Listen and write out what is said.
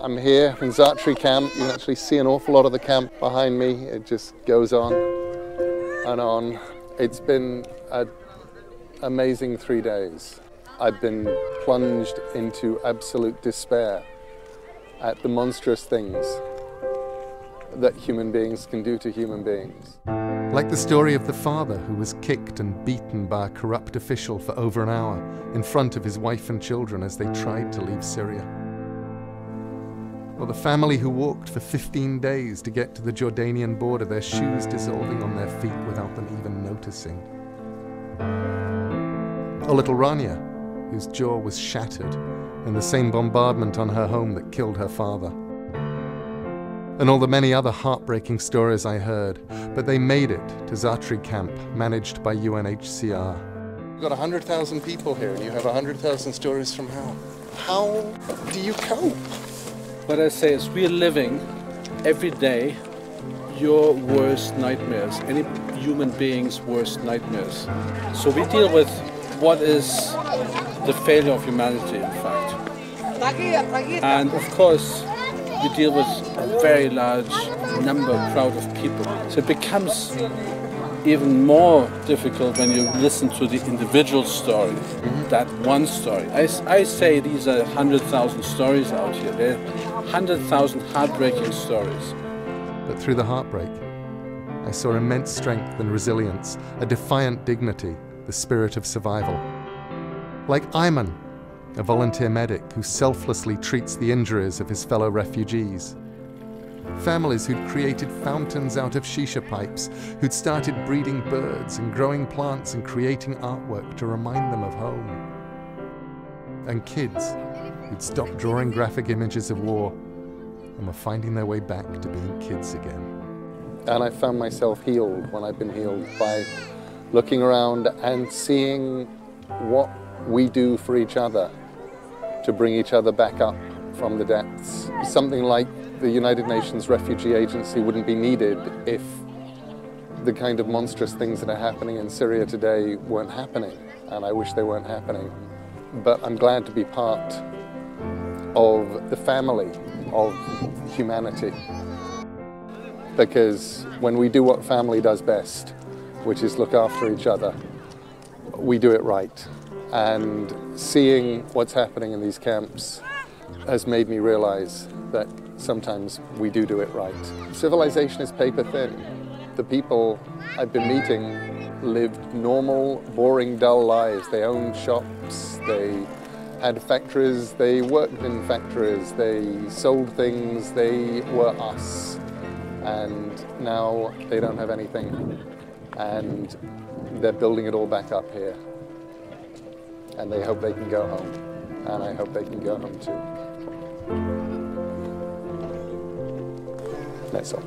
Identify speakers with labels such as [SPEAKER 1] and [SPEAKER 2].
[SPEAKER 1] I'm here in Zaatari camp. You can actually see an awful lot of the camp behind me. It just goes on and on. It's been an amazing 3 days. I've been plunged into absolute despair at the monstrous things that human beings can do to human beings.
[SPEAKER 2] Like the story of the father who was kicked and beaten by a corrupt official for over an hour in front of his wife and children as they tried to leave Syria. Or the family who walked for 15 days to get to the Jordanian border, their shoes dissolving on their feet without them even noticing. Or little Rania, whose jaw was shattered in the same bombardment on her home that killed her father. And all the many other heartbreaking stories I heard, but they made it to Zaatari camp, managed by UNHCR.
[SPEAKER 1] You've got 100,000 people here and you have 100,000 stories from hell. How do you cope?
[SPEAKER 3] What I say is we're living every day your worst nightmares, any human being's worst nightmares. So we deal with what is the failure of humanity, in fact. And of course, we deal with a very large crowd of people. So it becomes even more difficult when you listen to the individual story, that one story. I say these are 100,000 stories out here. There are 100,000 heartbreaking stories.
[SPEAKER 2] But through the heartbreak, I saw immense strength and resilience, a defiant dignity, the spirit of survival. Like Ayman, a volunteer medic who selflessly treats the injuries of his fellow refugees. Families who'd created fountains out of shisha pipes, who'd started breeding birds and growing plants and creating artwork to remind them of home. And kids who'd stopped drawing graphic images of war and were finding their way back to being kids again.
[SPEAKER 1] And I found myself healed when I've been healed by looking around and seeing what we do for each other to bring each other back up from the depths. Something like the United Nations Refugee Agency wouldn't be needed if the kind of monstrous things that are happening in Syria today weren't happening, and I wish they weren't happening. But I'm glad to be part of the family of humanity, because when we do what family does best, which is look after each other, we do it right. And seeing what's happening in these camps has made me realize that sometimes we do it right. Civilization is paper thin. The people I've been meeting lived normal, boring, dull lives. They owned shops, they had factories, they worked in factories, they sold things, they were us. And now they don't have anything. And they're building it all back up here. And they hope they can go home. And I hope they can go home too. That's all.